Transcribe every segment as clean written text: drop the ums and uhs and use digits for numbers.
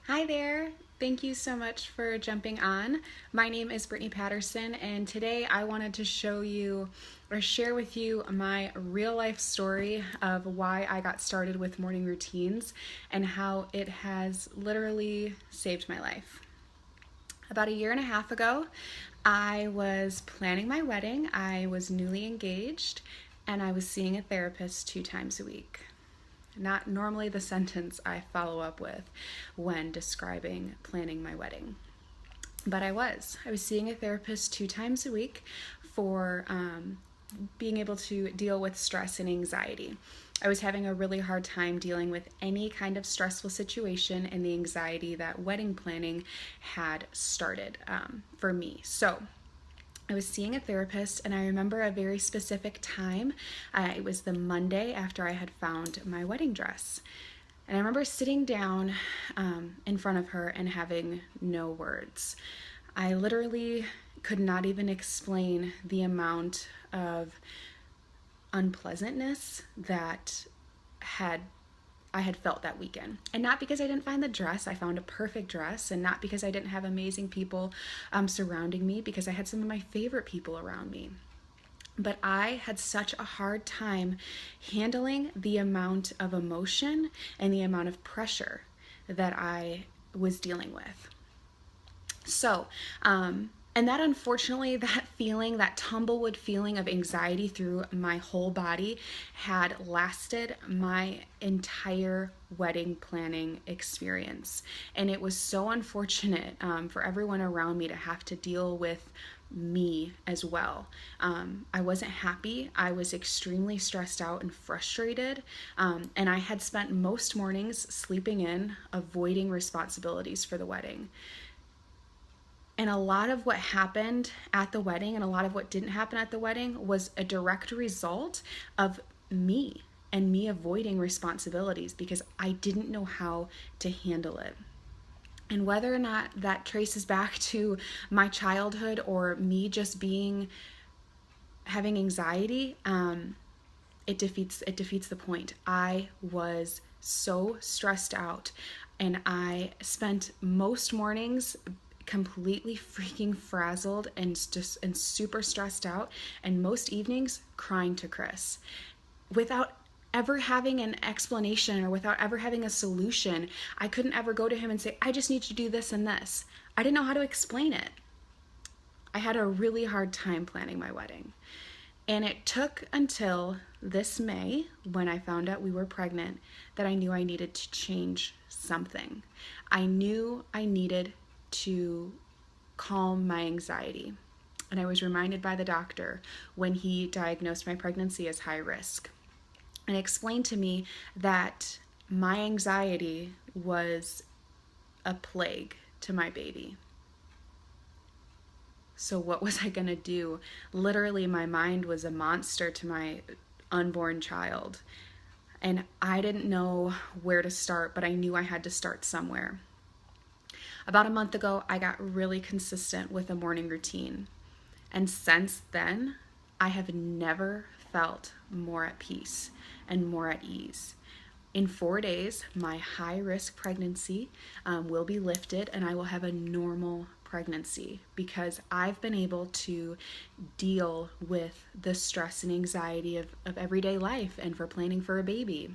Hi there. Thank you so much for jumping on. My name is Brittany Patterson, and today I wanted to show you or share with you my real life story of why I got started with morning routines and how it has literally saved my life. About a year and a half ago, I was planning my wedding. I was newly engaged, and I was seeing a therapist 2 times a week. Not normally the sentence I follow up with when describing planning my wedding. But I was seeing a therapist 2 times a week for being able to deal with stress and anxiety. I was having a really hard time dealing with any kind of stressful situation and the anxiety that wedding planning had started for me. So I was seeing a therapist, and I remember a very specific time. It was the Monday after I had found my wedding dress. And I remember sitting down in front of her and having no words. I literally could not even explain the amount of unpleasantness that I had felt that weekend. And not because I didn't find the dress. I found a perfect dress, and not because I didn't have amazing people surrounding me, because I had some of my favorite people around me. But I had such a hard time handling the amount of emotion and the amount of pressure that I was dealing with. So, and that unfortunately, that feeling, that tumbleweed feeling of anxiety through my whole body had lasted my entire wedding planning experience. And it was so unfortunate for everyone around me to have to deal with me as well. I wasn't happy. I was extremely stressed out and frustrated. And I had spent most mornings sleeping in, avoiding responsibilities for the wedding. And a lot of what happened at the wedding and a lot of what didn't happen at the wedding was a direct result of me and me avoiding responsibilities because I didn't know how to handle it. And whether or not that traces back to my childhood or me just having anxiety, it defeats the point. I was so stressed out, and I spent most mornings completely freaking frazzled and super stressed out, and most evenings crying to Chris without ever having an explanation or without ever having a solution. I couldn't ever go to him and say, I just need you to do this and this. I didn't know how to explain it. I had a really hard time planning my wedding. And it took until this May, when I found out we were pregnant, that I knew I needed to change something. I knew I needed to calm my anxiety. And I was reminded by the doctor when he diagnosed my pregnancy as high risk, and explained to me that my anxiety was a plague to my baby. So what was I going to do? Literally, my mind was a monster to my unborn child. And I didn't know where to start, but I knew I had to start somewhere. About a month ago, I got really consistent with a morning routine. And since then, I have never felt more at peace and more at ease. In 4 days, my high-risk pregnancy will be lifted, and I will have a normal pregnancy because I've been able to deal with the stress and anxiety of everyday life and for planning for a baby.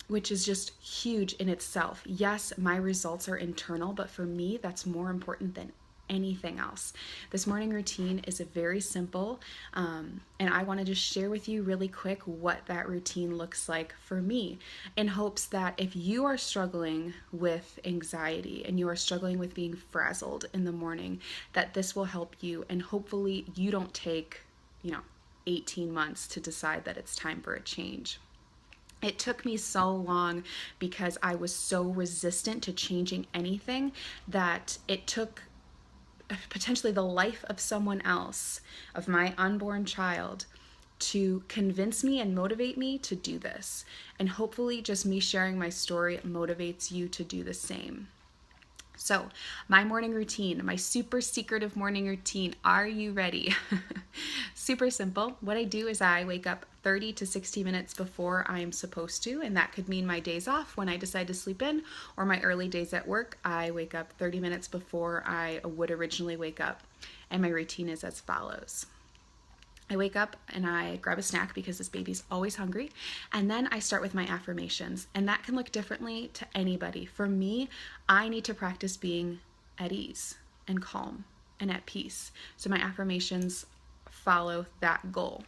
Which is just huge in itself. Yes, my results are internal, but for me, that's more important than anything else. This morning routine is a very simple, and I want to just share with you really quick what that routine looks like for me, in hopes that if you are struggling with anxiety and you are struggling with being frazzled in the morning, that this will help you, and hopefully you don't take 18 months to decide that it's time for a change. It took me so long because I was so resistant to changing anything that it took potentially the life of someone else, of my unborn child, to convince me and motivate me to do this. And hopefully just me sharing my story motivates you to do the same. So, my morning routine, my super secretive morning routine. Are you ready? Super simple. What I do is I wake up 30 to 60 minutes before I'm supposed to, and that could mean my days off when I decide to sleep in, or my early days at work. I wake up 30 minutes before I would originally wake up, and my routine is as follows. I wake up and I grab a snack because this baby's always hungry. And then I start with my affirmations. And that can look differently to anybody. For me, I need to practice being at ease and calm and at peace. So my affirmations follow that goal.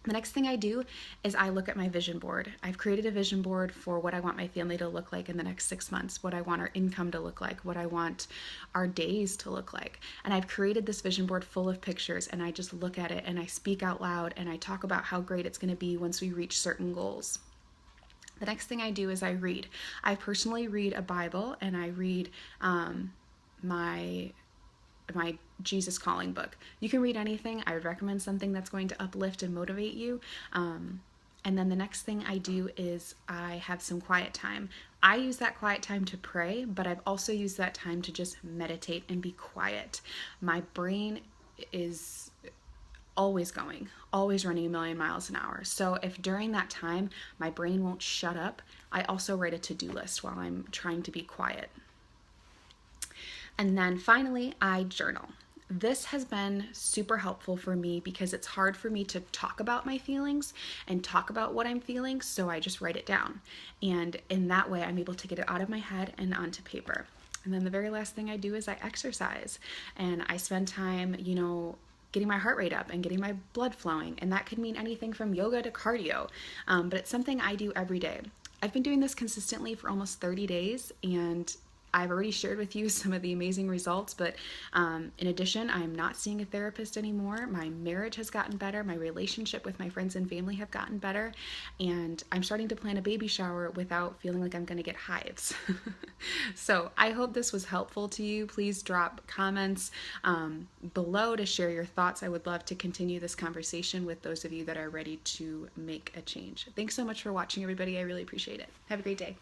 The next thing I do is I look at my vision board. I've created a vision board for what I want my family to look like in the next 6 months, what I want our income to look like, what I want our days to look like. And I've created this vision board full of pictures, and I just look at it and I speak out loud and I talk about how great it's going to be once we reach certain goals. The next thing I do is I read. I personally read a Bible, and I read my Jesus Calling book. You can read anything. I would recommend something that's going to uplift and motivate you. And then the next thing I do is I have some quiet time. I use that quiet time to pray, but I've also used that time to just meditate and be quiet. My brain is always going, always running a million miles an hour. So if during that time my brain won't shut up, I also write a to-do list while I'm trying to be quiet. And then finally, I journal. This has been super helpful for me because it's hard for me to talk about my feelings and talk about what I'm feeling, so I just write it down. And in that way, I'm able to get it out of my head and onto paper. And then the very last thing I do is I exercise. And I spend time, getting my heart rate up and getting my blood flowing. And that could mean anything from yoga to cardio. But it's something I do every day. I've been doing this consistently for almost 30 days, and I've already shared with you some of the amazing results, but in addition, I'm not seeing a therapist anymore. My marriage has gotten better. My relationship with my friends and family have gotten better, and I'm starting to plan a baby shower without feeling like I'm going to get hives. So I hope this was helpful to you. Please drop comments below to share your thoughts. I would love to continue this conversation with those of you that are ready to make a change. Thanks so much for watching, everybody. I really appreciate it. Have a great day.